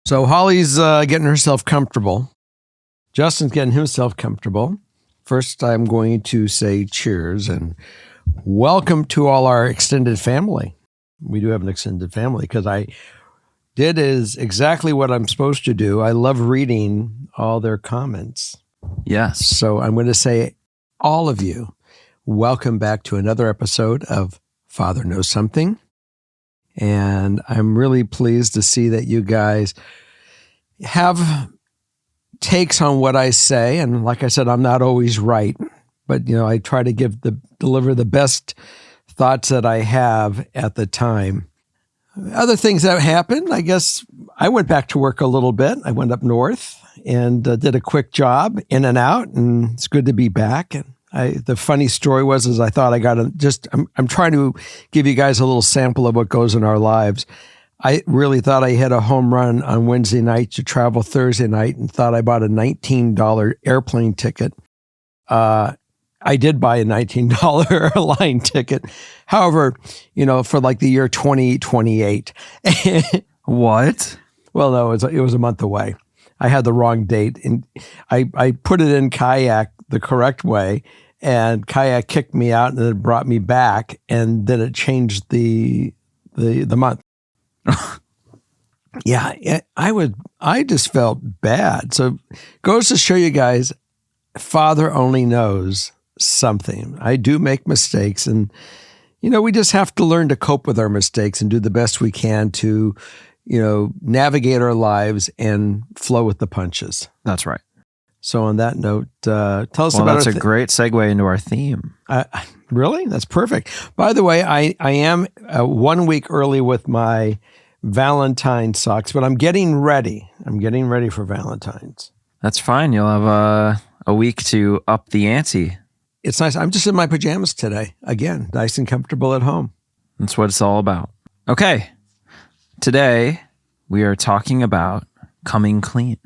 So Holly's getting herself comfortable. Justin's getting himself comfortable. First, I'm going to say cheers and welcome to all our extended family. We do have an extended family because I did is exactly what I'm supposed to do. I love reading all their comments. Yes. So I'm going to say, all of you, welcome back to another episode of Father Knows Something. And I'm really pleased to see that you guys have takes on what I say. And like I said, I'm not always right, but I try to deliver the best thoughts that I have at the time. Other things that happened, I guess I went back to work a little bit. I went up north and did a quick job in and out, and it's good to be back. And the funny story was I thought I'm trying to give you guys a little sample of what goes in our lives. I really thought I hit a home run on Wednesday night to travel Thursday night and thought I bought a $19 airplane ticket. I did buy a $19 airline ticket. However, for like the year 2028. What? Well, no, it was a month away. I had the wrong date, and I put it in Kayak the correct way, and Kayak kicked me out and it brought me back, and then it changed the month. Yeah, I just felt bad. So goes to show you guys, Father only knows something. I do make mistakes, and we just have to learn to cope with our mistakes and do the best we can to navigate our lives and flow with the punches. That's right. So on that note, tell us about. Well, that's a great segue into our theme. Really? That's perfect. By the way, I am 1 week early with my Valentine socks, but I'm getting ready. I'm getting ready for Valentine's. That's fine. You'll have a week to up the ante. It's nice. I'm just in my pajamas today. Again, nice and comfortable at home. That's what it's all about. Okay. Today, we are talking about coming clean.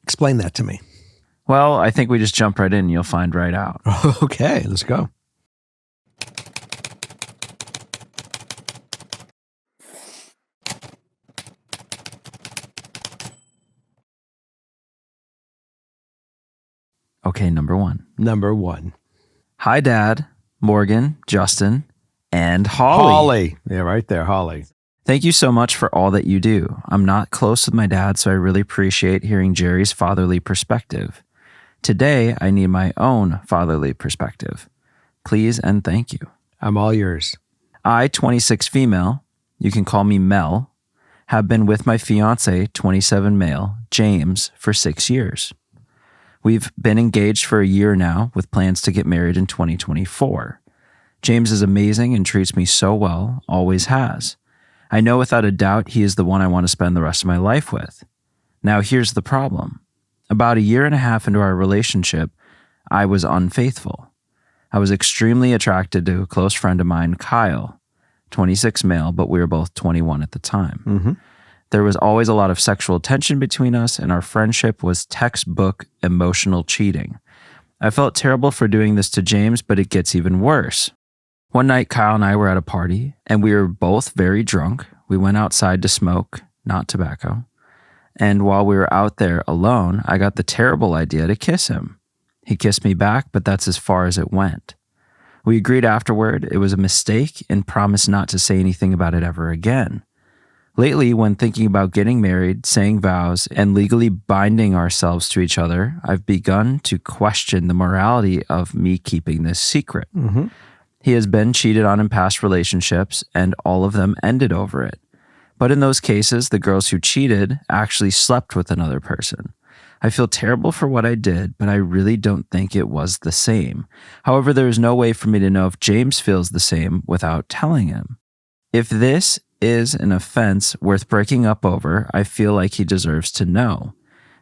Explain that to me. Well, I think we just jump right in and you'll find right out. Okay, let's go. Okay, number one. Number one. Hi, Dad, Morgan, Justin, and Holly. Holly. Yeah, right there, Holly. Thank you so much for all that you do. I'm not close with my dad, so I really appreciate hearing Jerry's fatherly perspective. Today, I need my own fatherly perspective. Please and thank you. I'm all yours. I, 26 female, you can call me Mel, have been with my fiance, 27 male, James, for 6 years. We've been engaged for a year now with plans to get married in 2024. James is amazing and treats me so well, always has. I know without a doubt he is the one I want to spend the rest of my life with. Now here's the problem. About a year and a half into our relationship, I was unfaithful. I was extremely attracted to a close friend of mine, Kyle, 26 male, but we were both 21 at the time. Mm-hmm. There was always a lot of sexual tension between us, and our friendship was textbook emotional cheating. I felt terrible for doing this to James, but it gets even worse. One night, Kyle and I were at a party, and we were both very drunk. We went outside to smoke, not tobacco. And while we were out there alone, I got the terrible idea to kiss him. He kissed me back, but that's as far as it went. We agreed afterward it was a mistake and promised not to say anything about it ever again. Lately, when thinking about getting married, saying vows, and legally binding ourselves to each other, I've begun to question the morality of me keeping this secret. Mm-hmm. He has been cheated on in past relationships, and all of them ended over it. But in those cases, the girls who cheated actually slept with another person. I feel terrible for what I did, but I really don't think it was the same. However, there is no way for me to know if James feels the same without telling him. If this is an offense worth breaking up over, I feel like he deserves to know.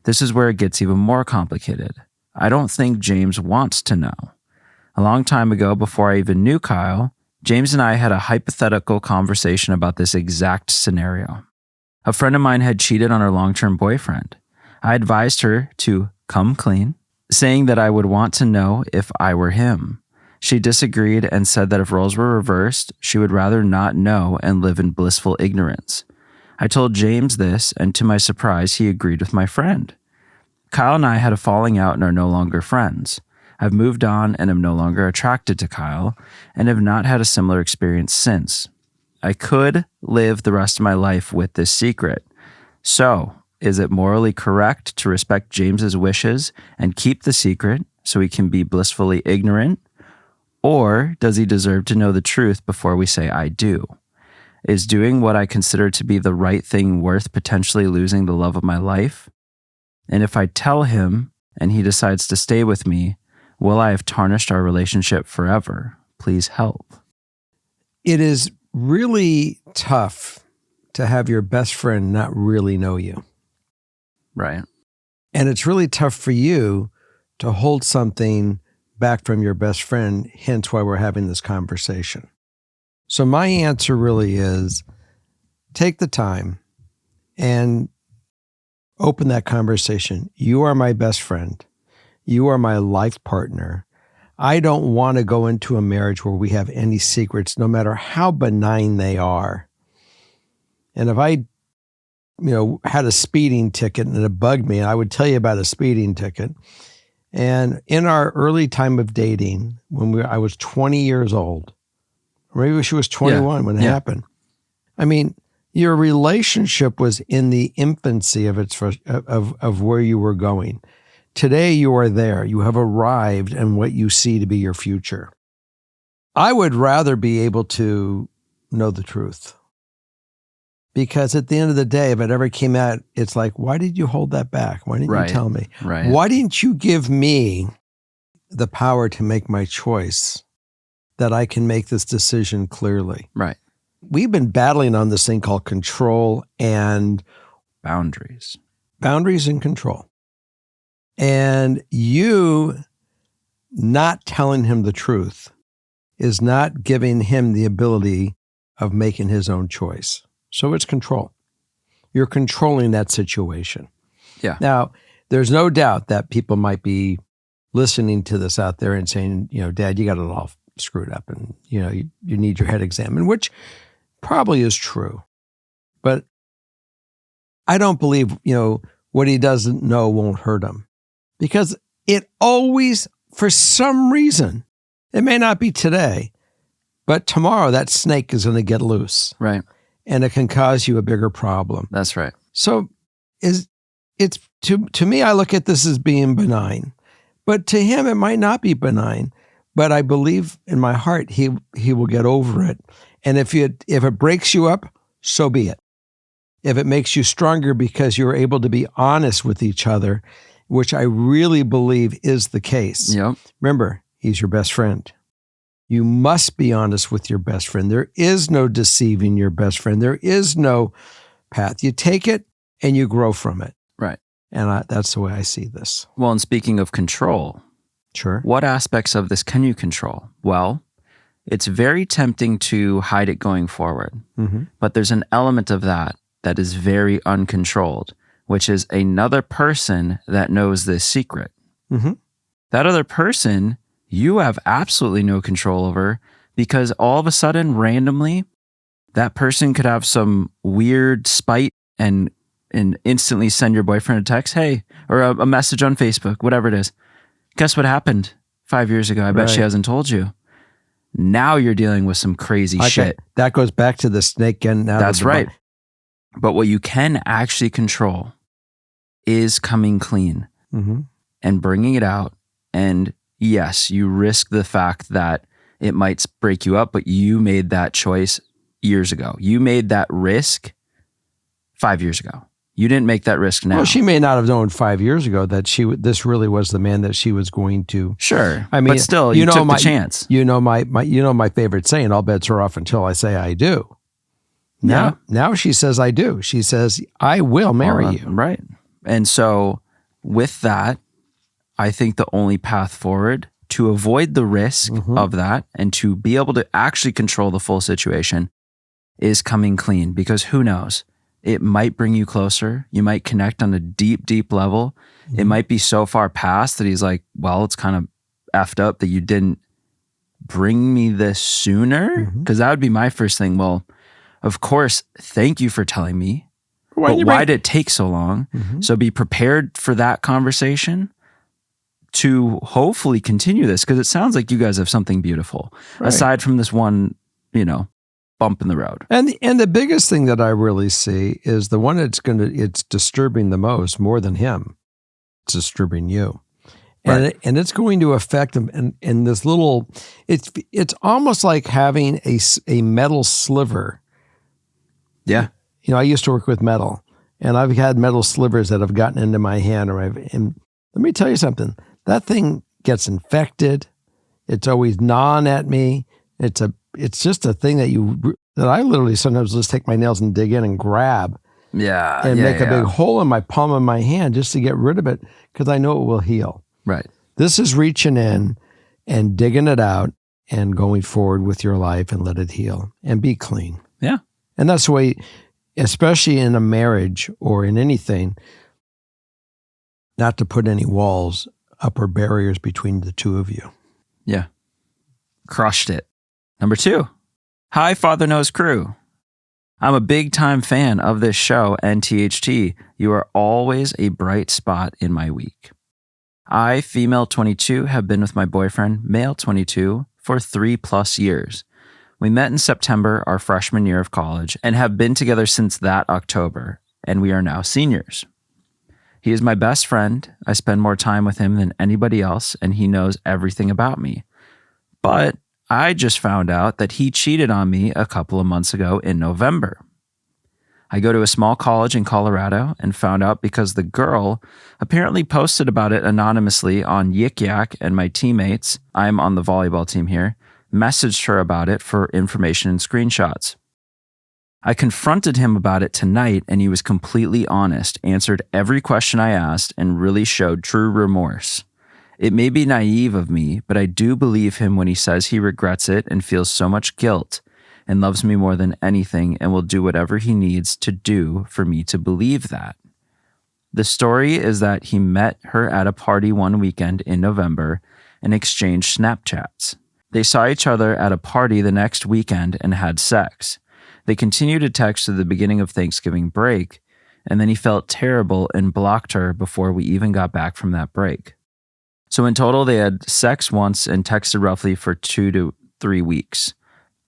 This is where it gets even more complicated. I don't think James wants to know. A long time ago, before I even knew Kyle, James and I had a hypothetical conversation about this exact scenario. A friend of mine had cheated on her long-term boyfriend. I advised her to come clean, saying that I would want to know if I were him. She disagreed and said that if roles were reversed, she would rather not know and live in blissful ignorance. I told James this, and to my surprise, he agreed with my friend. Kyle and I had a falling out and are no longer friends. I've moved on and am no longer attracted to Kyle and have not had a similar experience since. I could live the rest of my life with this secret. So, is it morally correct to respect James's wishes and keep the secret so he can be blissfully ignorant? Or does he deserve to know the truth before we say I do? Is doing what I consider to be the right thing worth potentially losing the love of my life? And if I tell him and he decides to stay with me, will I have tarnished our relationship forever? Please help. It is really tough to have your best friend not really know you. Right. And it's really tough for you to hold something back from your best friend, hence why we're having this conversation. So my answer really is take the time and open that conversation. You are my best friend. You are my life partner. I don't want to go into a marriage where we have any secrets, no matter how benign they are. And if I, had a speeding ticket and it bugged me, I would tell you about a speeding ticket. And in our early time of dating, when I was 20 years old, or maybe she was 21 when it happened. I mean, your relationship was in the infancy of of where you were going. Today you are there. You have arrived in what you see to be your future. I would rather be able to know the truth. Because at the end of the day, if it ever came out, it's like, why did you hold that back? Why didn't you tell me? Right. Why didn't you give me the power to make my choice, that I can make this decision clearly? Right. We've been battling on this thing called control and boundaries and control. And you not telling him the truth is not giving him the ability of making his own choice. So it's control. You're controlling that situation. Yeah. Now, there's no doubt that people might be listening to this out there and saying, Dad, you got it all screwed up and, you need your head examined, which probably is true. But I don't believe, what he doesn't know won't hurt him, because it always, for some reason, it may not be today, but tomorrow that snake is going to get loose. Right. And it can cause you a bigger problem. That's right. So it's to me, I look at this as being benign, but to him, it might not be benign, but I believe in my heart, he will get over it. And if it breaks you up, so be it. If it makes you stronger because you're able to be honest with each other, which I really believe is the case. Yep. Remember, he's your best friend. You must be honest with your best friend. There is no deceiving your best friend. There is no path. You take it and you grow from it. Right. And that's the way I see this. Well, and speaking of control, sure. What aspects of this can you control? Well, it's very tempting to hide it going forward. Mm-hmm. But there's an element of that is very uncontrolled, which is another person that knows this secret. Mm-hmm. That other person you have absolutely no control over, because all of a sudden, randomly, that person could have some weird spite and instantly send your boyfriend a text, hey, or a message on Facebook, whatever it is. Guess what happened 5 years ago? I bet she hasn't told you. Now you're dealing with some crazy shit. That goes back to the snake getting out. That's right. But what you can actually control is coming clean and bringing it out. And yes, you risk the fact that it might break you up, but you made that choice years ago. You made that risk 5 years ago. You didn't make that risk now. Well, she may not have known 5 years ago that this really was the man that she was going to. Sure, I mean, but still, you took the chance. My favorite saying: "All bets are off until I say I do." Now she says I do. She says I will marry you. Right, and so with that, I think the only path forward to avoid the risk of that and to be able to actually control the full situation is coming clean, because who knows? It might bring you closer. You might connect on a deep, deep level. It might be so far past that he's like, well, it's kind of effed up that you didn't bring me this sooner. Because that would be my first thing. Well, of course, thank you for telling me. But why did it take so long? Mm-hmm. So be prepared for that conversation to hopefully continue this, because it sounds like you guys have something beautiful aside from this one, bump in the road. And the biggest thing that I really see is the one it's disturbing the most, more than him. It's disturbing you. And and it's going to affect them in this little, it's almost like having a metal sliver. Yeah. I used to work with metal, and I've had metal slivers that have gotten into my hand, and let me tell you something. That thing gets infected. It's always gnawing at me. It's just a thing that I literally sometimes just take my nails and dig in and grab. Yeah. And make a big hole in my palm of my hand just to get rid of it, because I know it will heal. Right. This is reaching in and digging it out and going forward with your life and let it heal and be clean. Yeah. And that's the way, especially in a marriage or in anything, not to put any walls up or barriers between the two of you. Yeah. Crushed it. Number 2. Hi, Father Knows crew. I'm a big time fan of this show and THT. You are always a bright spot in my week. I, female 22, have been with my boyfriend, male 22, for 3+ years. We met in September, our freshman year of college, and have been together since that October, and we are now seniors. He is my best friend. I spend more time with him than anybody else, and he knows everything about me. But I just found out that he cheated on me a couple of months ago in November. I go to a small college in Colorado and found out because the girl apparently posted about it anonymously on Yik Yak, and my teammates, I'm on the volleyball team here, messaged her about it for information and screenshots. I confronted him about it tonight, and he was completely honest, answered every question I asked, and really showed true remorse. It may be naive of me, but I do believe him when he says he regrets it and feels so much guilt and loves me more than anything and will do whatever he needs to do for me to believe that. The story is that he met her at a party one weekend in November and exchanged Snapchats. They saw each other at a party the next weekend and had sex. They continued to text to the beginning of Thanksgiving break, and then he felt terrible and blocked her before we even got back from that break. So in total, they had sex once and texted roughly for 2 to 3 weeks.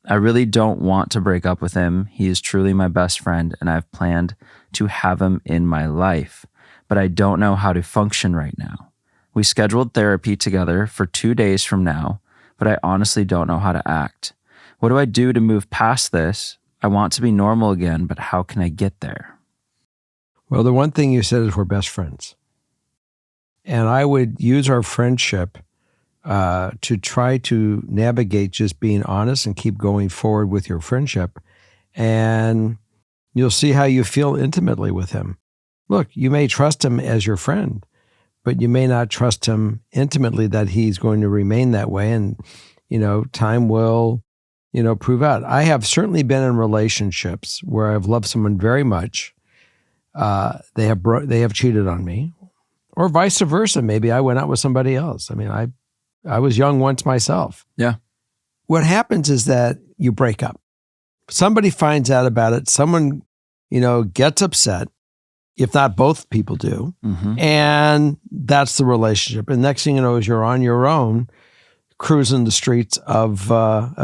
I really don't want to break up with him. He is truly my best friend, and I've planned to have him in my life, but I don't know how to function right now. We scheduled therapy together for 2 days from now, but I honestly don't know how to act. What do I do to move past this? I want to be normal again, but how can I get there? Well, the one thing you said is we're best friends. And I would use our friendship to try to navigate just being honest and keep going forward with your friendship. And you'll see how you feel intimately with him. Look, you may trust him as your friend, but you may not trust him intimately that he's going to remain that way. And, time will, prove out. I have certainly been in relationships where I've loved someone very much. They have cheated on me, or vice versa. Maybe I went out with somebody else. I mean, I was young once myself. Yeah. What happens is that you break up. Somebody finds out about it. Someone, gets upset, if not both people do. Mm-hmm. And that's the relationship. And next thing you know is you're on your own, cruising the streets of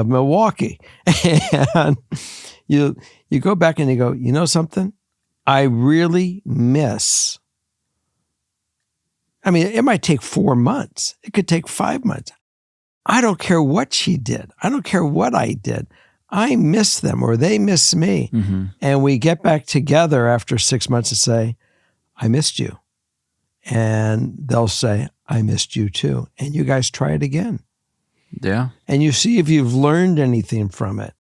Milwaukee. And you go back and you go, you know something? I really miss. I mean, it might take 4 months. It could take 5 months. I don't care what she did. I don't care what I did. I miss them, or they miss me. Mm-hmm. And we get back together after 6 months and say, I missed you. And they'll say, I missed you too. And you guys try it again. Yeah. And you see if you've learned anything from it.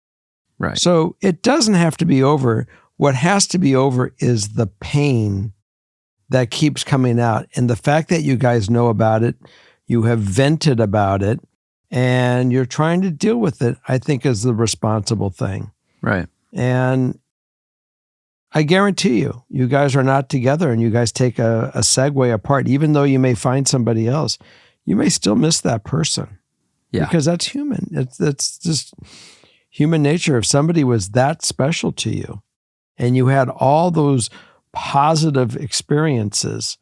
Right. So it doesn't have to be over. What has to be over is the pain that keeps coming out. And the fact that you guys know about it, you have vented about it, and you're trying to deal with it, I think is the responsible thing. Right. And I guarantee you guys are not together, and you guys take a segue apart. Even though you may find somebody else, you may still miss that person. Yeah. Because that's human. It's just human nature. If somebody was that special to you and you had all those positive experiences,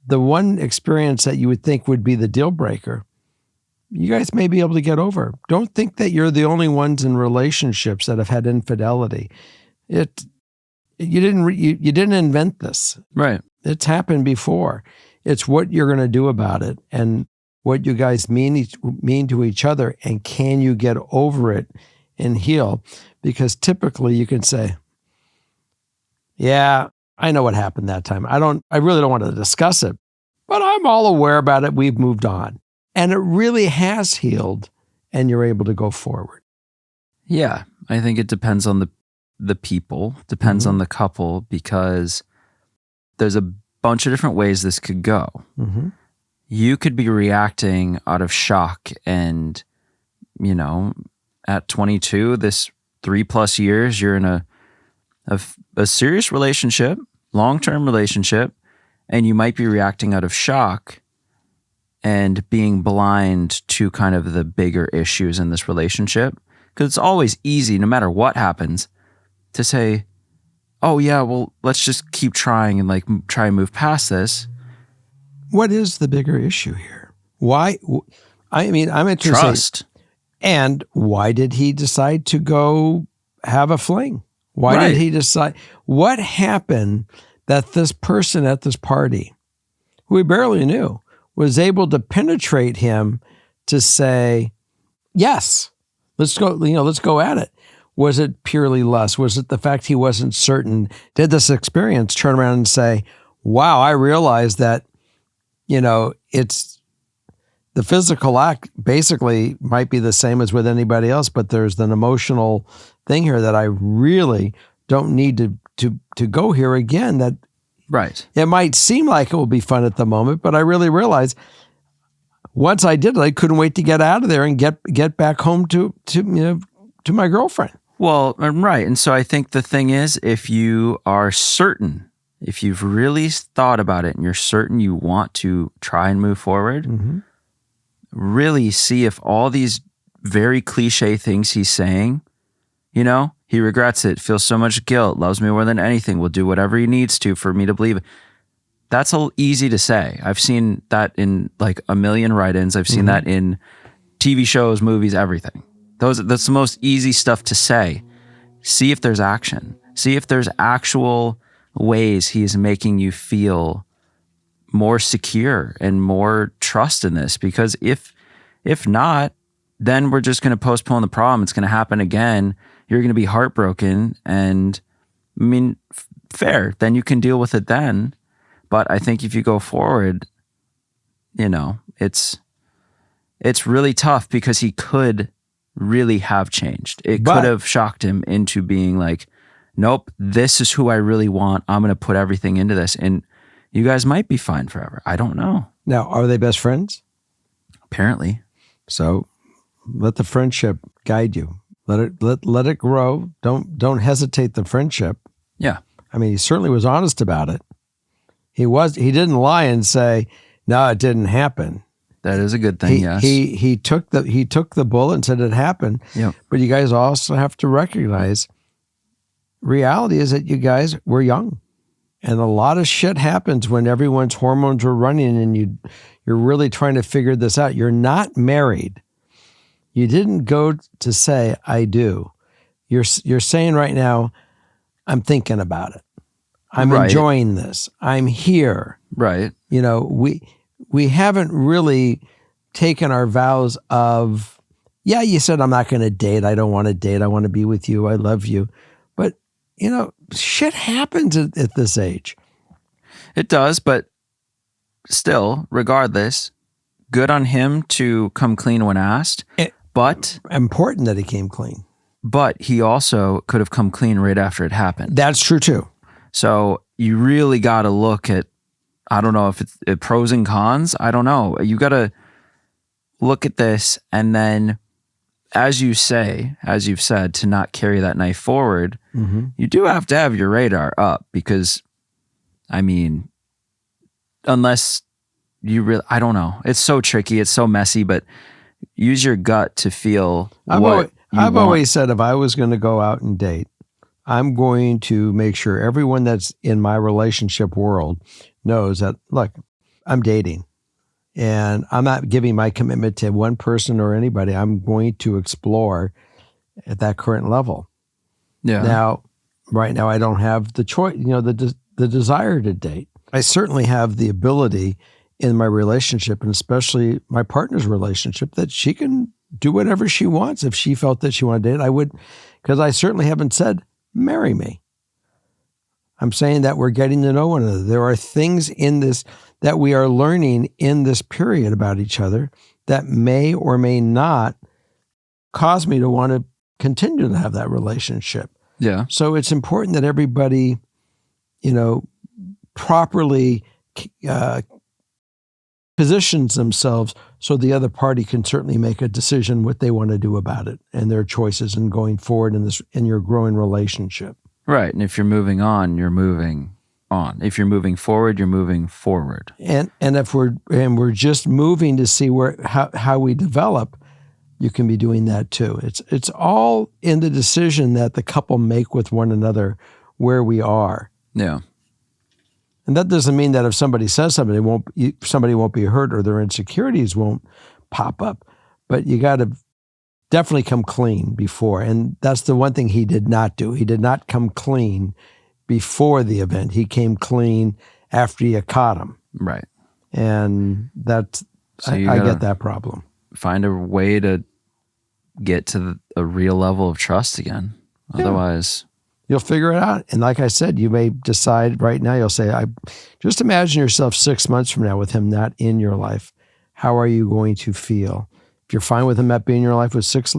the one experience that you would think would be the deal breaker, you guys may be able to get over. Don't think that you're the only ones in relationships that have had infidelity. You didn't invent this. Right. It's happened before. It's what you're going to do about it and what you guys mean to each other, and can you get over it and heal? Because typically you can say, yeah, I know what happened that time. I really don't want to discuss it, but I'm all aware about it. We've moved on. And it really has healed, and you're able to go forward. Yeah. I think it depends on the people, depends on the couple, because there's a bunch of different ways this could go. Mm-hmm. You could be reacting out of shock and, at 22, this 3+ years, you're in a serious relationship, long-term relationship, and you might be reacting out of shock and being blind to kind of the bigger issues in this relationship. Because it's always easy, no matter what happens, to say, oh yeah, well, let's just keep trying and try and move past this. What is the bigger issue here? Why? I'm interested. Trust. And why did he decide to go have a fling? Why did he decide? What happened that this person at this party, who we barely knew, was able to penetrate him to say, yes, let's go at it? Was it purely lust? Was it the fact he wasn't certain? Did this experience turn around and say, wow, I realized that, it's the physical act basically might be the same as with anybody else, but there's an emotional thing here that I really don't need to go here again. That right. It might seem like it will be fun at the moment, but I really realized once I did it, I couldn't wait to get out of there and get back home to my girlfriend. Well, right. And so I think the thing is, if you are certain, if you've really thought about it and you're certain you want to try and move forward, really see if all these very cliche things he's saying, he regrets it, feels so much guilt, loves me more than anything, will do whatever he needs to for me to believe it. That's easy to say. I've seen that in a million write-ins. I've seen that in TV shows, movies, everything. That's the most easy stuff to say. See if there's action. See if there's actual ways he is making you feel more secure and more trust in this. Because if not, then we're just going to postpone the problem. It's going to happen again. You're going to be heartbroken. And fair. Then you can deal with it then. But I think if you go forward, it's really tough because he could really have changed. It could have shocked him into being like, nope, this is who I really want. I'm going to put everything into this. And you guys might be fine forever. I don't know. Now, are they best friends? Apparently. So let the friendship guide you. Let it grow. Don't hesitate the friendship. Yeah. He certainly was honest about it. He didn't lie and say, no, it didn't happen. That is a good thing, yes. He took the bullet and said it happened. Yep. But you guys also have to recognize reality is that you guys were young. And a lot of shit happens when everyone's hormones are running and you're really trying to figure this out. You're not married. You didn't go to say, I do. You're saying right now, I'm thinking about it. I'm enjoying this. I'm here. Right. We haven't really taken our vows of, yeah, you said I'm not going to date. I don't want to date. I want to be with you. I love you. But, shit happens at this age. It does, but still, regardless, good on him to come clean when asked. But important that he came clean. But he also could have come clean right after it happened. That's true too. So you really got to look at, I don't know if it's pros and cons. I don't know. You got to look at this and then, as you've said, to not carry that knife forward, you do have to have your radar up because, unless you really, I don't know. It's so tricky. It's so messy, but use your gut to feel I've always said if I was going to go out and date, I'm going to make sure everyone that's in my relationship world knows that, look, I'm dating and I'm not giving my commitment to one person or anybody. I'm going to explore at that current level. Yeah. Now, right now, I don't have the choice, the desire to date. I certainly have the ability in my relationship, and especially my partner's relationship, that she can do whatever she wants. If she felt that she wanted to date, I would, because I certainly haven't said, marry me. I'm saying that we're getting to know one another. There are things in this that we are learning in this period about each other that may or may not cause me to want to continue to have that relationship. Yeah. So it's important that everybody, properly positions themselves so the other party can certainly make a decision what they want to do about it and their choices and going forward in your growing relationship. Right. And if you're moving on, you're moving on. If you're moving forward, you're moving forward. And if we're just moving to see how we develop, you can be doing that too. It's all in the decision that the couple make with one another where we are. Yeah. And that doesn't mean that if somebody says something, somebody won't be hurt or their insecurities won't pop up. But you got to definitely come clean before. And that's the one thing he did not do. He did not come clean before the event. He came clean after you caught him. Right. And that's, so I get that problem. Find a way to get to a real level of trust again. Otherwise, you'll figure it out. And like I said, you may decide right now, you'll say, just imagine yourself 6 months from now with him not in your life. How are you going to feel? If you're fine with him not being in your life with 6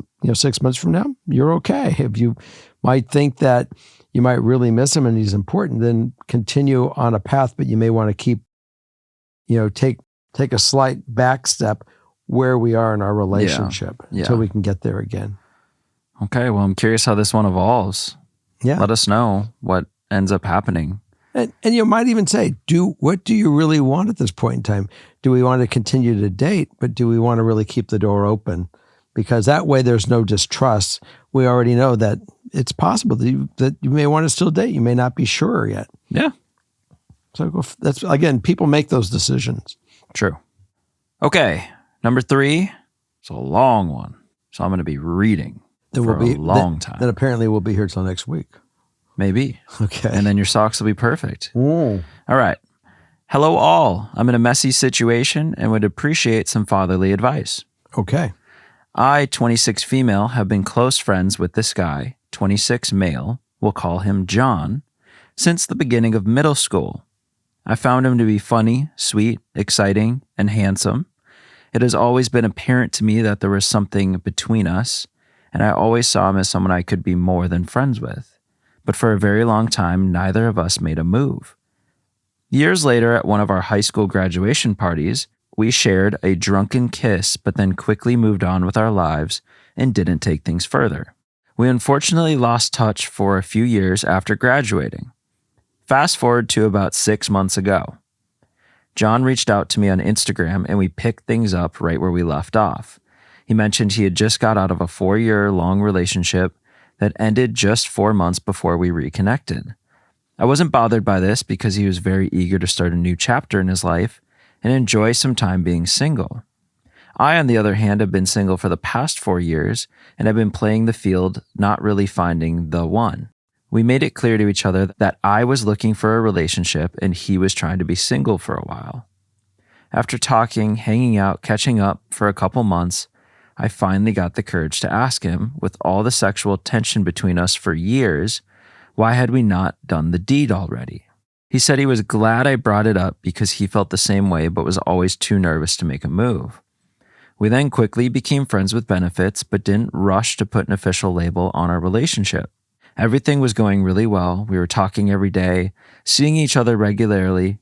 months from now, you're okay. If you might think that you might really miss him and he's important, then continue on a path, but you may want to keep, take a slight back step where we are in our relationship until we can get there again. Okay. Well, I'm curious how this one evolves. Yeah. Let us know what ends up happening. And you might even say, what do you really want at this point in time? Do we want to continue to date, but do we want to really keep the door open? Because that way there's no distrust. We already know that it's possible that you may want to still date. You may not be sure yet. Yeah. So that's, again, people make those decisions. True. Okay. Number 3, it's a long one. So I'm going to be reading for a long time. Then apparently we'll be here till next week. Maybe. Okay. And then your socks will be perfect. All right. Hello, all. I'm in a messy situation and would appreciate some fatherly advice. Okay. I, 26 female, have been close friends with this guy, 26 male, we'll call him John, since the beginning of middle school. I found him to be funny, sweet, exciting, and handsome. It has always been apparent to me that there was something between us, and I always saw him as someone I could be more than friends with. But for a very long time, neither of us made a move. Years later, at one of our high school graduation parties, we shared a drunken kiss, but then quickly moved on with our lives and didn't take things further. We unfortunately lost touch for a few years after graduating. Fast forward to about 6 months ago. John reached out to me on Instagram and we picked things up right where we left off. He mentioned he had just got out of a 4-year-long relationship that ended just 4 months before we reconnected. I wasn't bothered by this because he was very eager to start a new chapter in his life and enjoy some time being single. I, on the other hand, have been single for the past 4 years and have been playing the field, not really finding the one. We made it clear to each other that I was looking for a relationship and he was trying to be single for a while. After talking, hanging out, catching up for a couple months, I finally got the courage to ask him, with all the sexual tension between us for years, why had we not done the deed already? He said he was glad I brought it up because he felt the same way but was always too nervous to make a move. We then quickly became friends with benefits but didn't rush to put an official label on our relationship. Everything was going really well. We were talking every day, seeing each other regularly,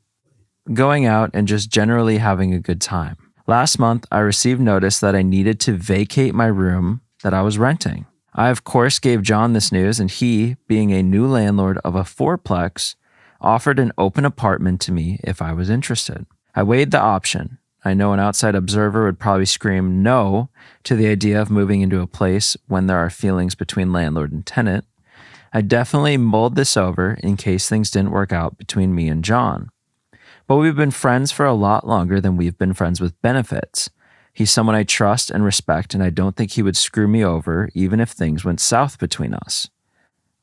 going out, and just generally having a good time. Last month, I received notice that I needed to vacate my room that I was renting. I, of course, gave John this news, and he, being a new landlord of a 4-plex, offered an open apartment to me if I was interested. I weighed the option. I know an outside observer would probably scream no to the idea of moving into a place when there are feelings between landlord and tenant. I definitely mulled this over in case things didn't work out between me and John. But we've been friends for a lot longer than we've been friends with benefits. He's someone I trust and respect, and I don't think he would screw me over even if things went south between us.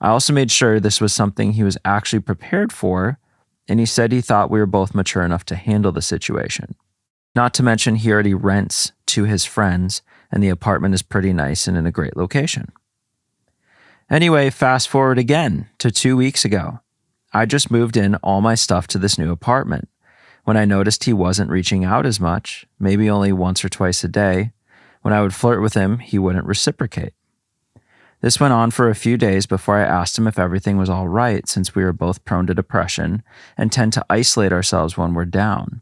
I also made sure this was something he was actually prepared for, and he said he thought we were both mature enough to handle the situation. Not to mention he already rents to his friends, and the apartment is pretty nice and in a great location. Anyway, fast forward again to 2 weeks ago. I just moved in all my stuff to this new apartment. When I noticed he wasn't reaching out as much, maybe only once or twice a day, when I would flirt with him, he wouldn't reciprocate. This went on for a few days before I asked him if everything was all right, since we were both prone to depression and tend to isolate ourselves when we're down.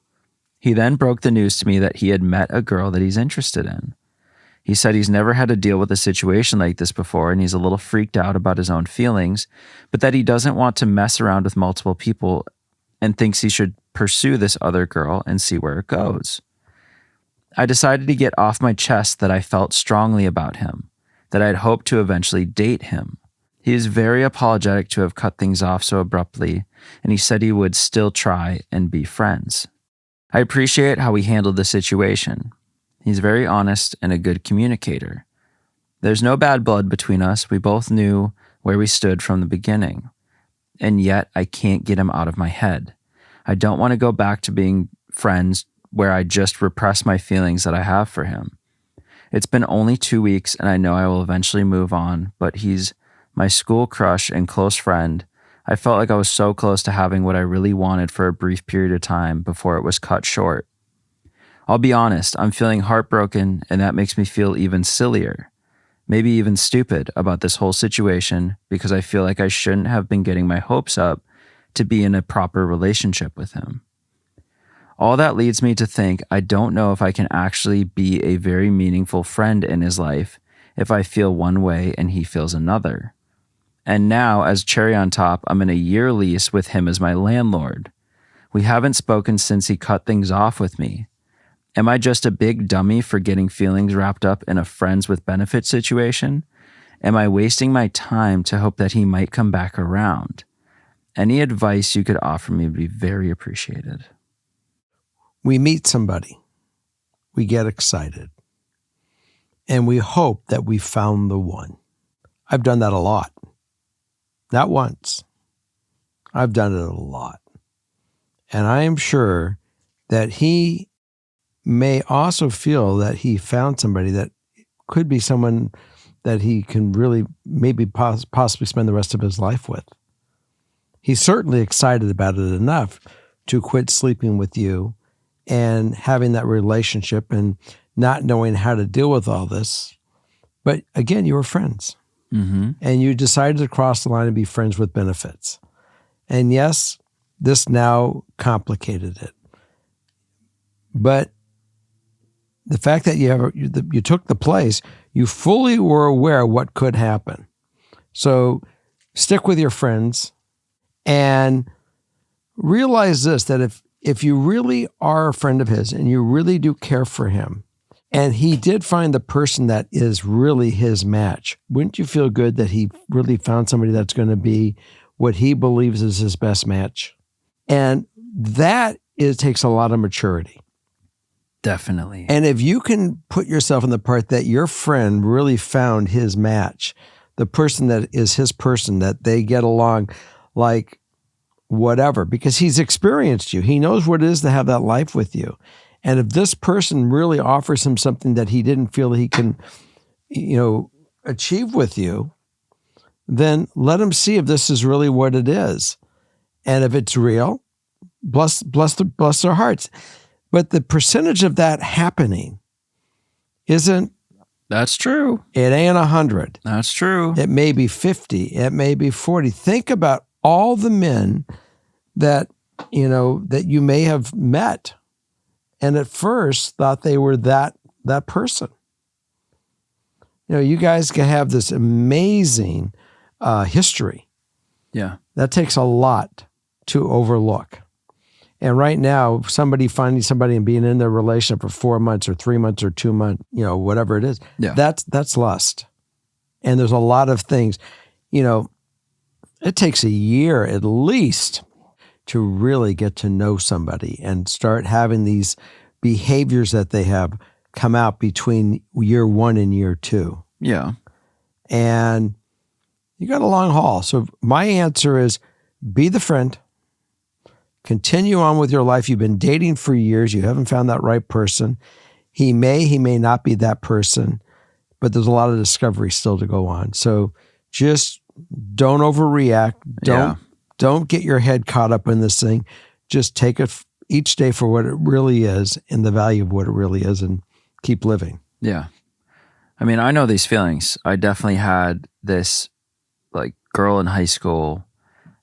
He then broke the news to me that he had met a girl that he's interested in. He said he's never had to deal with a situation like this before and he's a little freaked out about his own feelings, but that he doesn't want to mess around with multiple people and thinks he should pursue this other girl and see where it goes. I decided to get off my chest that I felt strongly about him, that I'd hoped to eventually date him. He is very apologetic to have cut things off so abruptly, and he said he would still try and be friends. I appreciate how he handled the situation. He's very honest and a good communicator. There's no bad blood between us. We both knew where we stood from the beginning. And yet I can't get him out of my head. I don't want to go back to being friends where I just repress my feelings that I have for him. It's been only 2 weeks and I know I will eventually move on, but he's my school crush and close friend. I felt like I was so close to having what I really wanted for a brief period of time before it was cut short. I'll be honest, I'm feeling heartbroken, and that makes me feel even sillier, maybe even stupid about this whole situation because I feel like I shouldn't have been getting my hopes up to be in a proper relationship with him. All that leads me to think I don't know if I can actually be a very meaningful friend in his life if I feel one way and he feels another. And now, as cherry on top, I'm in a year lease with him as my landlord. We haven't spoken since he cut things off with me. Am I just a big dummy for getting feelings wrapped up in a friends with benefits situation? Am I wasting my time to hope that he might come back around? Any advice you could offer me would be very appreciated. We meet somebody, we get excited, and we hope that we found the one. I've done that a lot. Not once. I've done it a lot. And I am sure that he may also feel that he found somebody that could be someone that he can really maybe possibly spend the rest of his life with. He's certainly excited about it enough to quit sleeping with you and having that relationship and not knowing how to deal with all this. But again, you were friends. Mm-hmm. And you decided to cross the line and be friends with benefits. And yes, this now complicated it. But the fact that you took the place, you fully were aware of what could happen. So stick with your friends and realize this, that if you really are a friend of his and you really do care for him, and he did find the person that is really his match, wouldn't you feel good that he really found somebody that's going to be what he believes is his best match? And that takes a lot of maturity. Definitely. And if you can put yourself in the part that your friend really found his match, the person that is his person, that they get along like whatever, because he's experienced you. He knows what it is to have that life with you. And if this person really offers him something that he didn't feel he can, achieve with you, then let him see if this is really what it is. And if it's real, bless their hearts. But the percentage of that happening isn't. That's true. It ain't 100. That's true. It may be 50. It may be 40. Think about all the men that you may have met, and at first thought they were that person. You guys can have this amazing history. Yeah, that takes a lot to overlook. And right now, somebody finding somebody and being in their relationship for 4 months or 3 months or 2 months, whatever it is, that's lust. And there's a lot of things, it takes a year at least to really get to know somebody and start having these behaviors that they have come out between year 1 and year 2. Yeah. And you got a long haul. So my answer is be the friend. Continue on with your life. You've been dating for years. You haven't found that right person. He may not be that person, but there's a lot of discovery still to go on. So just don't overreact. Don't get your head caught up in this thing. Just take it each day for what it really is and the value of what it really is and keep living. Yeah. I mean, I know these feelings. I definitely had this like girl in high school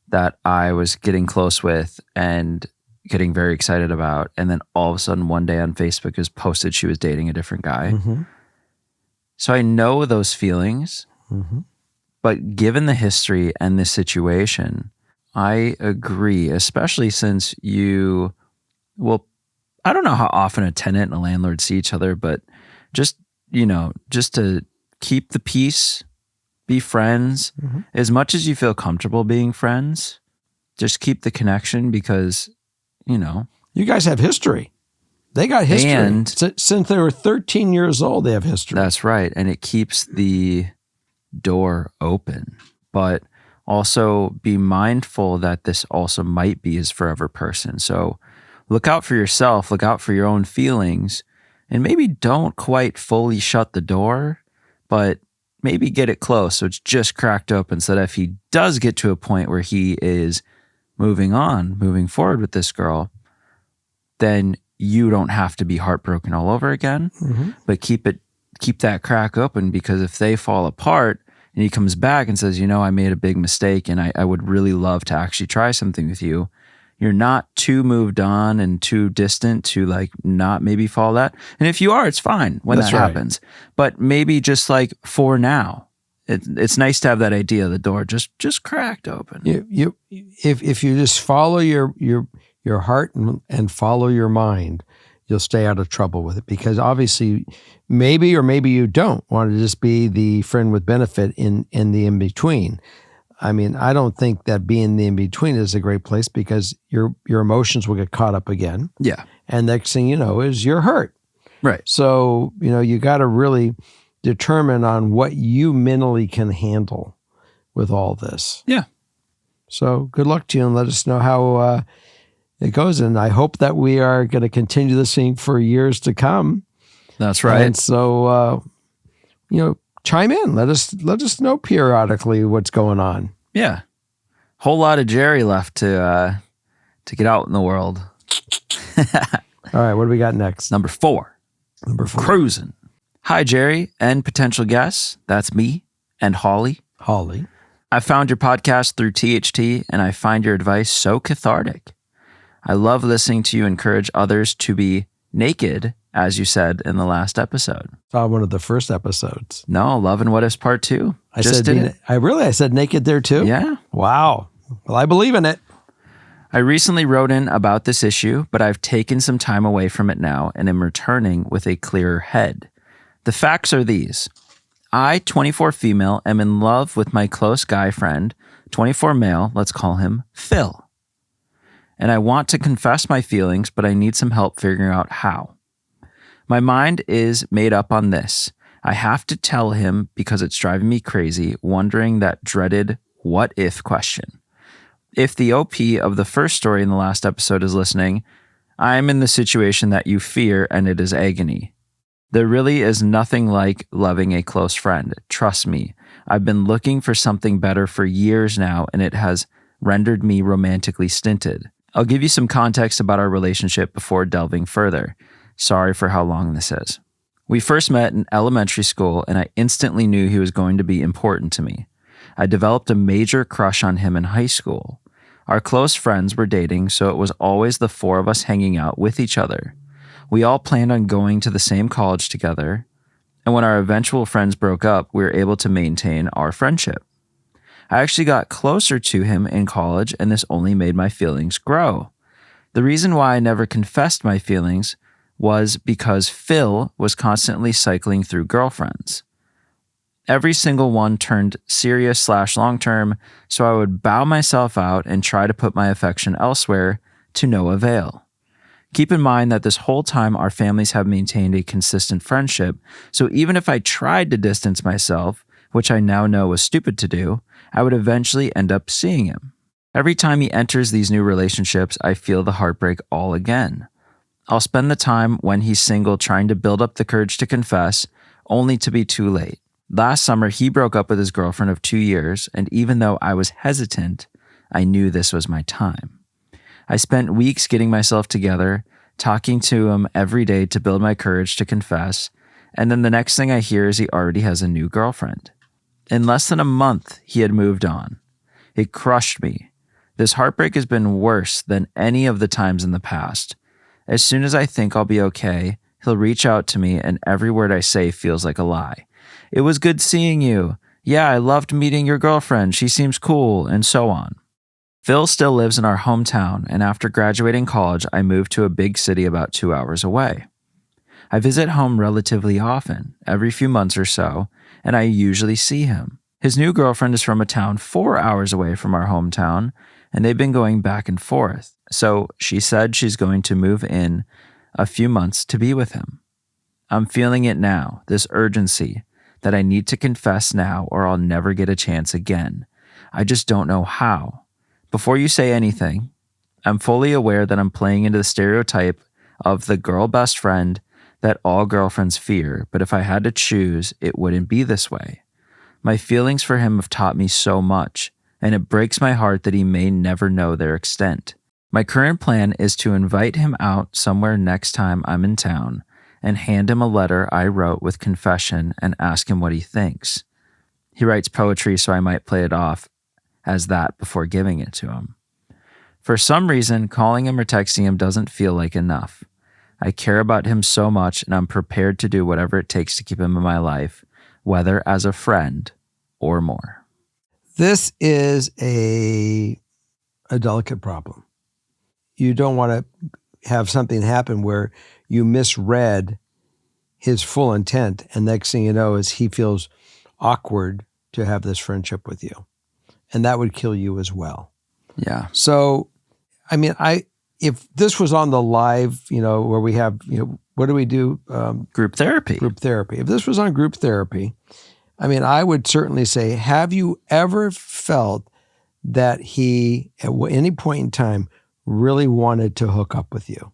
that I was getting close with and getting very excited about. And then all of a sudden one day on Facebook is posted she was dating a different guy. Mm-hmm. So I know those feelings, Mm-hmm. but given the history and the situation, I agree, especially since I don't know how often a tenant and a landlord see each other, but just to keep the peace, be friends, Mm-hmm. as much as you feel comfortable being friends, just keep the connection because, You guys have history. They got history. And since they were 13 years old, they have history. that's right. And it keeps the door open. But also be mindful that this also might be his forever person. So look out for yourself, look out for your own feelings, and maybe don't quite fully shut the door, but maybe get it close so it's just cracked open so that if he does get to a point where he is moving forward with this girl, then you don't have to be heartbroken all over again, Mm-hmm. but keep that crack open, because if they fall apart and he comes back and says, I made a big mistake and I would really love to actually try something with you, you're not too moved on and too distant to like not maybe fall that. And if you are, it's fine when That's that right. happens. But maybe just like for now, it's nice to have that idea of the door just cracked open. If you just follow your heart and follow your mind, you'll stay out of trouble with it, because obviously maybe or maybe you don't want to just be the friend with benefit in the in-between. I mean, I don't think that being the in-between is a great place, because your emotions will get caught up again. Yeah. And next thing you know is you're hurt. Right. So, you got to really determine on what you mentally can handle with all this. Yeah. So good luck to you, and let us know how it goes. And I hope that we are going to continue this thing for years to come. That's right. And so, chime in. Let us know periodically what's going on. Yeah. Whole lot of Jerry left to get out in the world. All right, what do we got next? Number 4. Number 4. Cruising. Hi, Jerry and potential guests. That's me and Holly. I found your podcast through THT, and I find your advice so cathartic. I love listening to you encourage others to be naked, as you said in the last episode. Saw one of the first episodes. No, Love and What Ifs Part 2. I said naked there too? Yeah. Wow. Well, I believe in it. I recently wrote in about this issue, but I've taken some time away from it now and am returning with a clearer head. The facts are these. I, 24 female, am in love with my close guy friend, 24 male, let's call him Phil. And I want to confess my feelings, but I need some help figuring out how. My mind is made up on this. I have to tell him because it's driving me crazy, wondering that dreaded what if question. If the OP of the first story in the last episode is listening, I'm in the situation that you fear, and it is agony. There really is nothing like loving a close friend. Trust me. I've been looking for something better for years now, and it has rendered me romantically stinted. I'll give you some context about our relationship before delving further. Sorry for how long this is. We first met in elementary school, and I instantly knew he was going to be important to me. I developed a major crush on him in high school. Our close friends were dating, so it was always the 4 of us hanging out with each other. We all planned on going to the same college together, and when our eventual friends broke up, we were able to maintain our friendship. I actually got closer to him in college, and this only made my feelings grow. The reason why I never confessed my feelings was because Phil was constantly cycling through girlfriends. Every single one turned serious/long-term, so I would bow myself out and try to put my affection elsewhere, to no avail. Keep in mind that this whole time our families have maintained a consistent friendship, so even if I tried to distance myself, which I now know was stupid to do, I would eventually end up seeing him. Every time he enters these new relationships, I feel the heartbreak all again. I'll spend the time when he's single trying to build up the courage to confess, only to be too late. Last summer, he broke up with his girlfriend of 2 years, and even though I was hesitant, I knew this was my time. I spent weeks getting myself together, talking to him every day to build my courage to confess, and then the next thing I hear is he already has a new girlfriend. In less than a month, he had moved on. It crushed me. This heartbreak has been worse than any of the times in the past. As soon as I think I'll be okay, he'll reach out to me and every word I say feels like a lie. It was good seeing you. Yeah, I loved meeting your girlfriend. She seems cool, and so on. Phil still lives in our hometown, and after graduating college, I moved to a big city about 2 hours away. I visit home relatively often, every few months or so, and I usually see him. His new girlfriend is from a town 4 hours away from our hometown, and they've been going back and forth. So she said she's going to move in a few months to be with him. I'm feeling it now, this urgency, that I need to confess now or I'll never get a chance again. I just don't know how. Before you say anything, I'm fully aware that I'm playing into the stereotype of the girl best friend that all girlfriends fear, but if I had to choose, it wouldn't be this way. My feelings for him have taught me so much, and it breaks my heart that he may never know their extent. My current plan is to invite him out somewhere next time I'm in town and hand him a letter I wrote with confession and ask him what he thinks. He writes poetry, so I might play it off as that before giving it to him. For some reason, calling him or texting him doesn't feel like enough. I care about him so much, and I'm prepared to do whatever it takes to keep him in my life, whether as a friend or more. This is a delicate problem. You don't want to have something happen where you misread his full intent, and next thing you know is he feels awkward to have this friendship with you. And that would kill you as well. Yeah. So, I mean, if this was on the live, where we have, what do we do? Group therapy. Group therapy. If this was on group therapy, I mean, I would certainly say, have you ever felt that he, at any point in time, really wanted to hook up with you?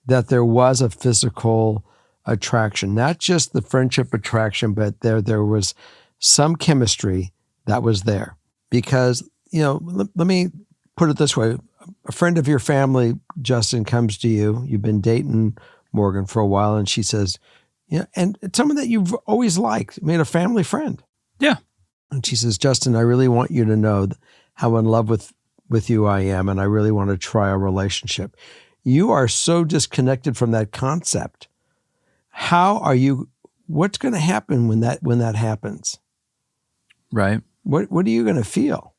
That there was a physical attraction, not just the friendship attraction, but there was some chemistry that was there. Because, let me put it this way. A friend of your family, Justin, comes to you. You've been dating Morgan for a while, and she says, and it's someone that you've always liked, made a family friend. Yeah. And she says, Justin, I really want you to know how in love with you I am, and I really want to try a relationship. You are so disconnected from that concept. What's going to happen when that happens? Right. What are you going to feel?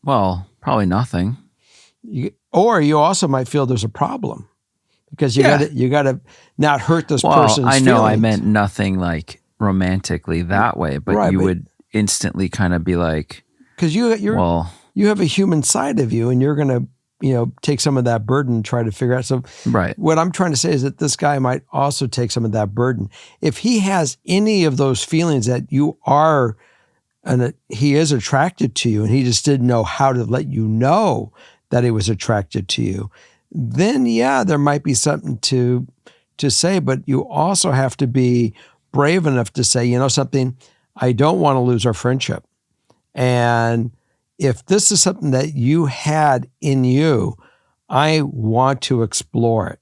Well, probably nothing. Or you also might feel there's a problem because you got to not hurt this person's feelings. I know I meant nothing like romantically that way, but right, you would instantly kind of be like, because you have a human side of you, and you're going to take some of that burden and try to figure out. So right. What I'm trying to say is that this guy might also take some of that burden. If he has any of those feelings that you are, and he is attracted to you, and he just didn't know how to let you know that he was attracted to you, then there might be something to say, but you also have to be brave enough to say, something, I don't want to lose our friendship. And if this is something that you had in you, I want to explore it.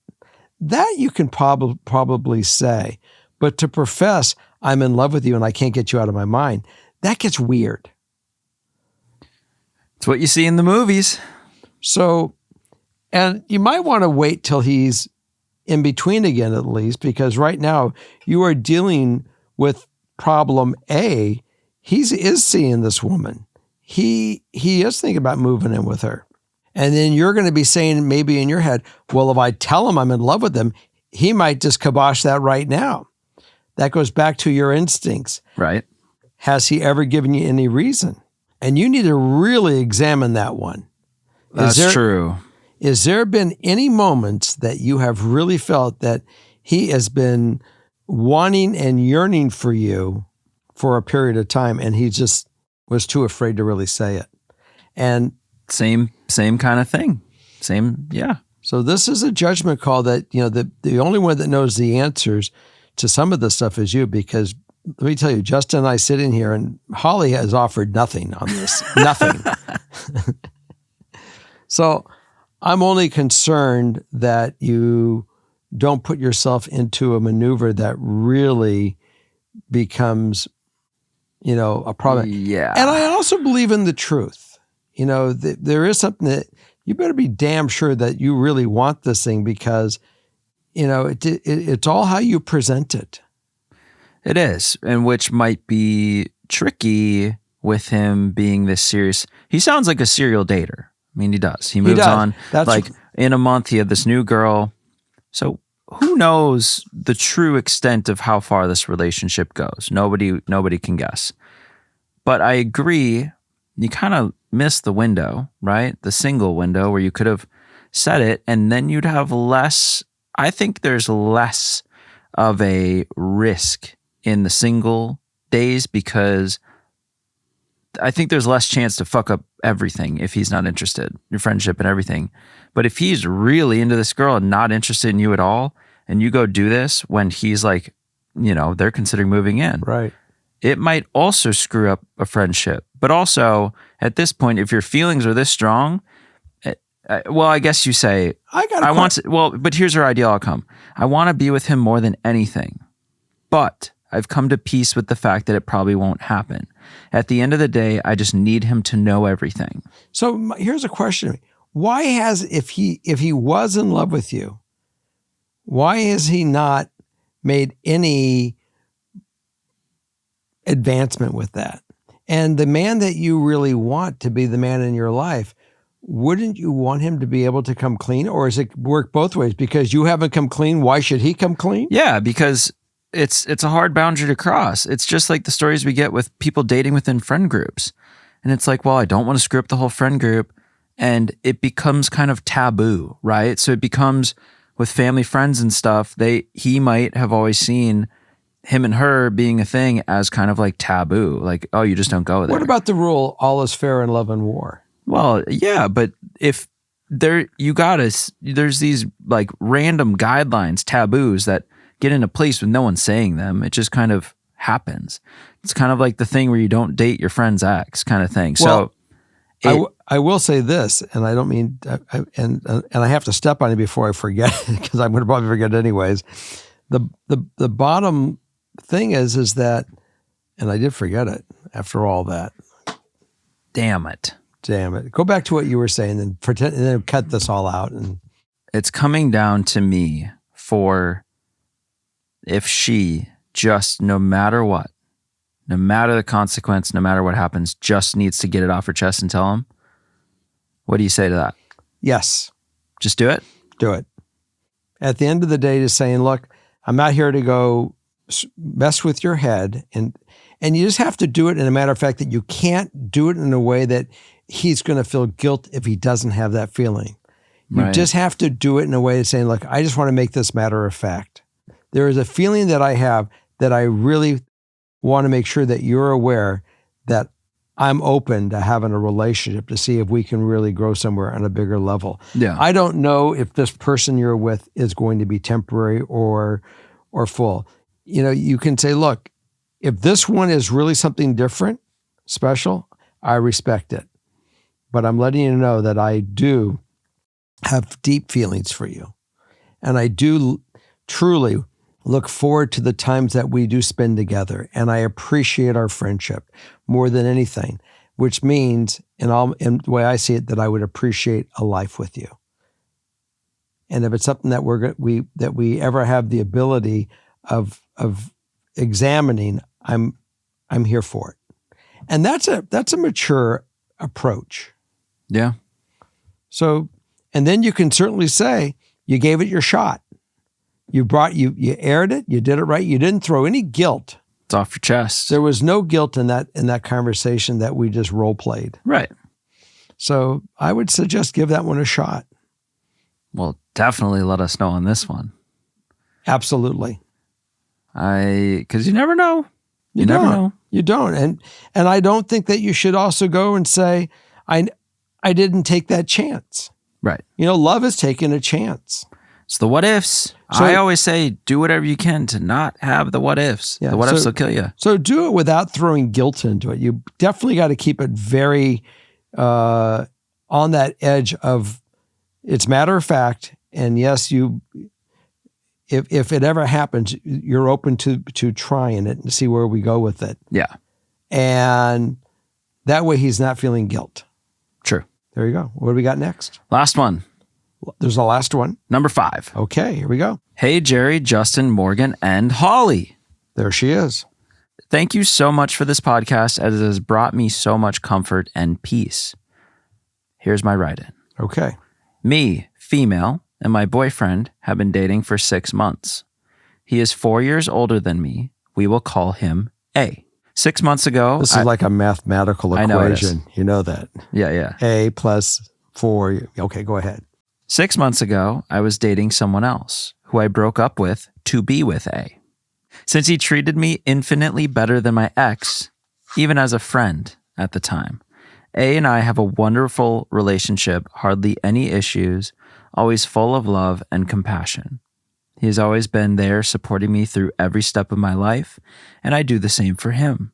That you can probably say, but to profess, I'm in love with you and I can't get you out of my mind, that gets weird. It's what you see in the movies. So, and you might want to wait till he's in between again, at least, because right now you are dealing with problem A. He is seeing this woman. He is thinking about moving in with her. And then you're going to be saying maybe in your head, well, if I tell him I'm in love with him, he might just kibosh that right now. That goes back to your instincts. Right. Has he ever given you any reason? And you need to really examine that one. That's true. Is there been any moments that you have really felt that he has been wanting and yearning for you for a period of time and he just was too afraid to really say it? And same kind of thing. Same, yeah. So this is a judgment call that, the only one that knows the answers to some of this stuff is you, because let me tell you, Justin and I sitting here and Holly has offered nothing on this, nothing. So I'm only concerned that you don't put yourself into a maneuver that really becomes, a problem. Yeah. And I also believe in the truth. There is something that you better be damn sure that you really want this thing, because, it's all how you present it. It is, and which might be tricky with him being this serious. He sounds like a serial dater. I mean, he does. He moves on. Like in a month, he had this new girl. So who knows the true extent of how far this relationship goes? Nobody can guess. But I agree, you kind of missed the window, right? The single window where you could have said it, and then you'd have less. I think there's less of a risk in the single days, because I think there's less chance to fuck up everything if he's not interested, your friendship and everything. But if he's really into this girl and not interested in you at all, and you go do this when he's like, they're considering moving in. Right. It might also screw up a friendship. But also, at this point, if your feelings are this strong, well, I guess you say, but here's our ideal outcome. I want to be with him more than anything. But I've come to peace with the fact that it probably won't happen. At the end of the day, I just need him to know everything. So here's a question. Why if he was in love with you, why has he not made any advancement with that? And the man that you really want to be the man in your life, wouldn't you want him to be able to come clean? Or does it work both ways? Because you haven't come clean, why should he come clean? Yeah, because it's a hard boundary to cross. It's just like the stories we get with people dating within friend groups. And it's like, well, I don't want to screw up the whole friend group. And it becomes kind of taboo, right? So it becomes with family friends and stuff, he might have always seen him and her being a thing as kind of like taboo. Like, oh, you just don't go there. What about the rule, all is fair in love and war? Well, yeah, but if there's these like random guidelines, taboos that get into place with no one saying them. It just kind of happens. It's kind of like the thing where you don't date your friend's ex kind of thing. Well, so I will say this, and I don't mean, and I have to step on it before I forget it, because I'm going to probably forget it anyways. The bottom thing is that, and I did forget it after all that. Damn it. Go back to what you were saying and pretend, and then cut this all out. And it's coming down to me for if she just, no matter what, no matter the consequence, no matter what happens, just needs to get it off her chest and tell him. What do you say to that? Yes. Just do it? Do it. At the end of the day, just saying, look, I'm not here to go mess with your head. And you just have to do it in a matter of fact that you can't do it in a way that he's going to feel guilt if he doesn't have that feeling. You just have to do it in a way of saying, look, I just want to make this matter of fact. There is a feeling that I have that I really want to make sure that you're aware that I'm open to having a relationship to see if we can really grow somewhere on a bigger level. Yeah. I don't know if this person you're with is going to be temporary or full. You can say, look, if this one is really something different, special, I respect it. But I'm letting you know that I do have deep feelings for you. And I do truly look forward to the times that we do spend together. And I appreciate our friendship more than anything, which means, in the way I see it, that I would appreciate a life with you. And if it's something that we ever have the ability of examining, I'm here for it. And that's a mature approach. Yeah. So, and then you can certainly say you gave it your shot. You aired it. You did it right. You didn't throw any guilt. It's off your chest. There was no guilt in that conversation that we just role played. Right. So I would suggest give that one a shot. Well, definitely let us know on this one. Absolutely. Because you never know. You never know. You don't. And I don't think that you should also go and say, I didn't take that chance. Right. Love is taking a chance. It's the what ifs. So, I always say, do whatever you can to not have the what ifs. Yeah, the what ifs will kill you. So do it without throwing guilt into it. You definitely got to keep it very on that edge of it's matter of fact. And yes, if it ever happens, you're open to trying it and see where we go with it. Yeah. And that way he's not feeling guilt. True. There you go. What do we got next? Last one. There's the last one. Number 5. Okay, here we go. Hey, Jerry, Justin, Morgan, and Holly. There she is. Thank you so much for this podcast as it has brought me so much comfort and peace. Here's my write-in. Okay. Me, female, and my boyfriend have been dating for 6 months. He is 4 years older than me. We will call him A. 6 months ago... This is like a mathematical equation. I know it is. You know that. Yeah. A plus 4. Okay, go ahead. 6 months ago, I was dating someone else who I broke up with to be with A. Since he treated me infinitely better than my ex, even as a friend at the time, A and I have a wonderful relationship, hardly any issues, always full of love and compassion. He has always been there supporting me through every step of my life, and I do the same for him.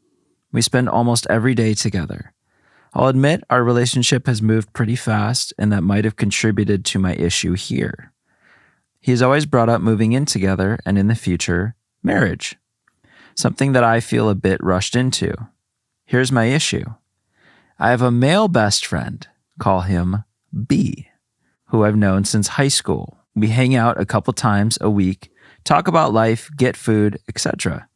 We spend almost every day together. I'll admit our relationship has moved pretty fast, and that might have contributed to my issue here. He has always brought up moving in together and in the future, marriage. Something that I feel a bit rushed into. Here's my issue. I have a male best friend, call him B, who I've known since high school. We hang out a couple times a week, talk about life, get food, etc.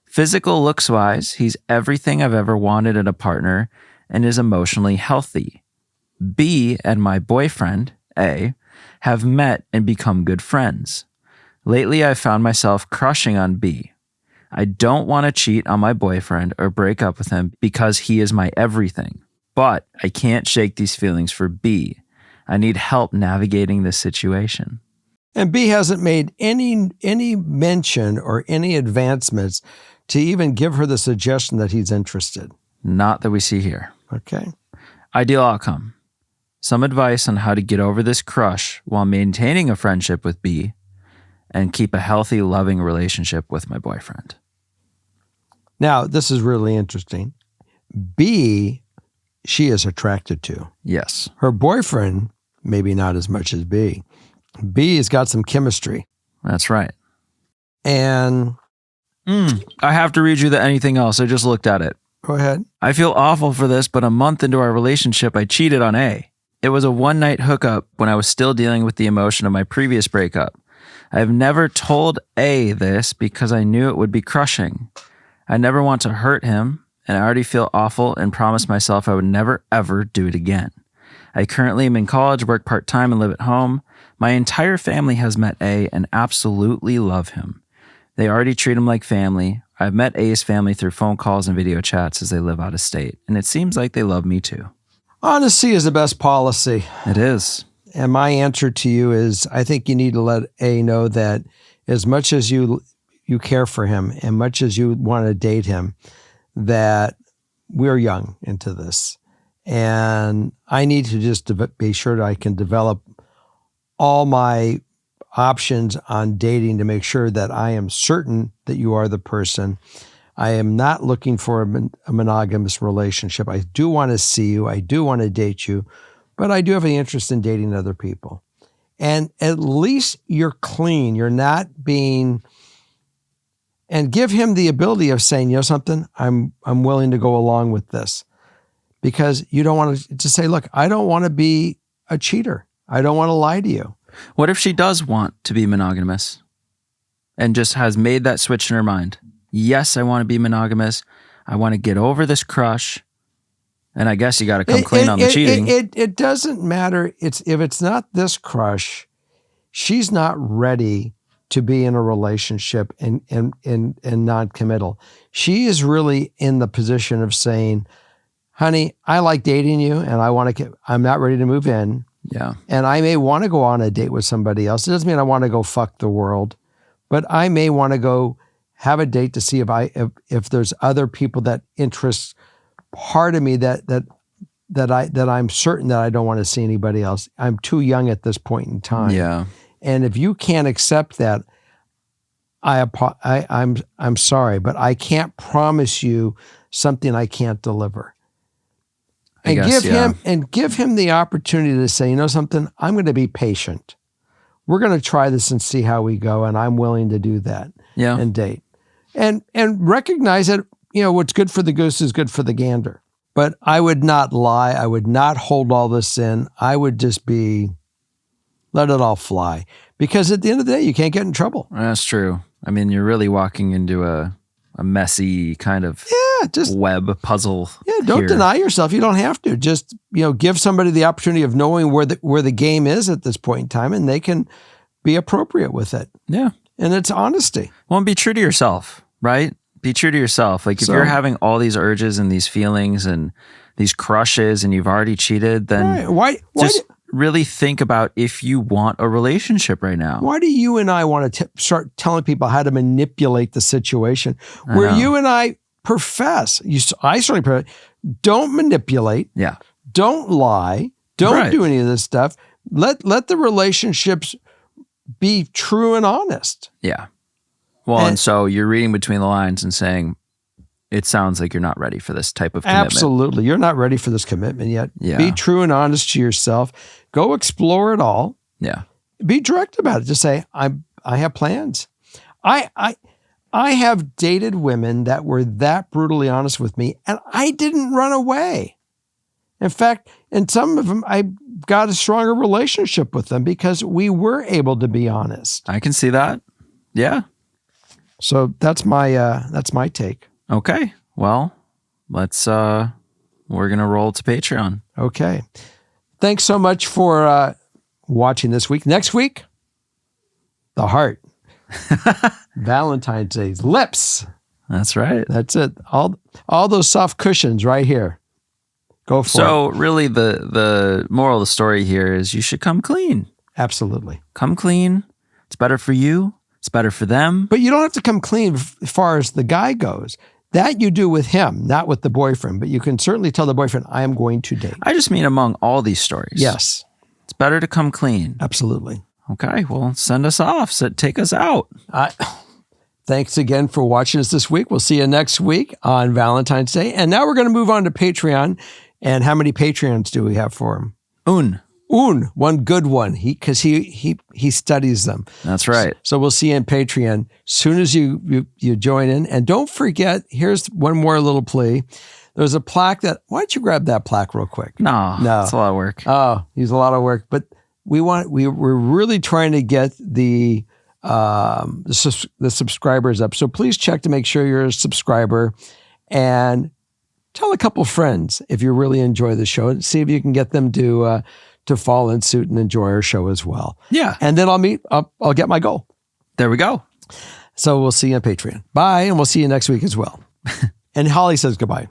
Physical looks-wise, he's everything I've ever wanted in a partner and is emotionally healthy. B and my boyfriend, A, have met and become good friends. Lately, I've found myself crushing on B. I don't want to cheat on my boyfriend or break up with him because he is my everything. But I can't shake these feelings for B. I need help navigating this situation. And B hasn't made any mention or any advancements to even give her the suggestion that he's interested. Not that we see here. Okay. Ideal outcome. Some advice on how to get over this crush while maintaining a friendship with B and keep a healthy, loving relationship with my boyfriend. Now, this is really interesting. B, she is attracted to. Yes. Her boyfriend, maybe not as much as B. B has got some chemistry. That's right. And I have to read you the anything else. I just looked at it. go ahead. I feel awful for this, but a month into our relationship, I cheated on A. It was a one-night hookup when I was still dealing with the emotion of my previous breakup. I have never told A this because I knew it would be crushing. I never want to hurt him, and I already feel awful and promised myself I would never, ever do it again. I currently am in college, work part-time, and live at home. My entire family has met A and absolutely love him. They already treat him like family. I've met A's family through phone calls and video chats as they live out of state, and it seems like they love me too. Honesty is the best policy. It is. And my answer to you is I think you need to let A know that as much as you care for him and much as you want to date him, that we're young into this. And I need to just be sure that I can develop all my options on dating to make sure that I am certain that you are the person. I am not looking for a monogamous relationship. I do want to see you. I do want to date you, but I do have an interest in dating other people. And at least you're clean. You're not being, and give him the ability of saying, you know something, I'm willing to go along with this. Because you don't want to say, look, I don't want to be a cheater. I don't want to lie to you. What if she does want to be monogamous and just has made that switch in her mind? Yes, I want to be monogamous. I want to get over this crush. And I guess you got to come clean on the cheating. It doesn't matter. If it's not this crush, she's not ready to be in a relationship and non-committal. She is really in the position of saying, honey, I like dating you and I'm not ready to move in. Yeah. And I may want to go on a date with somebody else. It doesn't mean I want to go fuck the world, but I may want to go have a date to see if there's other people that interest part of me that I'm certain that I don't want to see anybody else. I'm too young at this point in time. Yeah. And if you can't accept that, I'm sorry, but I can't promise you something I can't deliver. And give him the opportunity to say, you know something, I'm going to be patient. We're going to try this and see how we go, and I'm willing to do that. Yeah. And date. And recognize that, what's good for the goose is good for the gander. But I would not lie. I would not hold all this in. I would just let it all fly. Because at the end of the day, you can't get in trouble. That's true. I mean, you're really walking into a messy kind of web puzzle. Yeah, don't deny yourself. You don't have to. Just, give somebody the opportunity of knowing where the game is at this point in time, and they can be appropriate with it. Yeah. And it's honesty. Well, and be true to yourself, right? Be true to yourself. Like if you're having all these urges and these feelings and these crushes and you've already cheated, then really think about if you want a relationship right now. Why do you and I want to start telling people how to manipulate the situation where you and I profess? I certainly profess, don't manipulate. Yeah. Don't lie. Don't do any of this stuff. Let the relationships be true and honest. Yeah. Well, and so you're reading between the lines and saying, it sounds like you're not ready for this type of commitment. Absolutely. You're not ready for this commitment yet. Yeah. Be true and honest to yourself. Go explore it all. Yeah. Be direct about it. Just say, I have plans. I have dated women that were that brutally honest with me, and I didn't run away. In fact, in some of them, I got a stronger relationship with them because we were able to be honest. I can see that. Yeah. So that's my take. Okay. Well, we're going to roll to Patreon. Okay. Thanks so much for watching this week. Next week, the heart. Valentine's Day's lips. That's right. That's it. All those soft cushions right here. Go for it. So really the moral of the story here is you should come clean. Absolutely. Come clean. It's better for you. It's better for them. But you don't have to come clean as far as the guy goes. That you do with him, not with the boyfriend. But you can certainly tell the boyfriend, I am going to date. I just mean among all these stories. Yes. It's better to come clean. Absolutely. Okay. Well, send us off. Take us out. Thanks again for watching us this week. We'll see you next week on Valentine's Day. And now we're going to move on to Patreon. And how many Patreons do we have for him? One good one. Because he studies them. That's right. So we'll see you in Patreon soon as you join in. And don't forget, here's one more little plea. There's a plaque why don't you grab that plaque real quick? No, it's a lot of work. Oh, he's a lot of work. But we're really trying to get the subscribers up. So please check to make sure you're a subscriber and tell a couple friends if you really enjoy the show and see if you can get them to follow in suit and enjoy our show as well. Yeah. And then I'll get my goal. There we go. So we'll see you on Patreon. Bye. And we'll see you next week as well. And Holly says goodbye.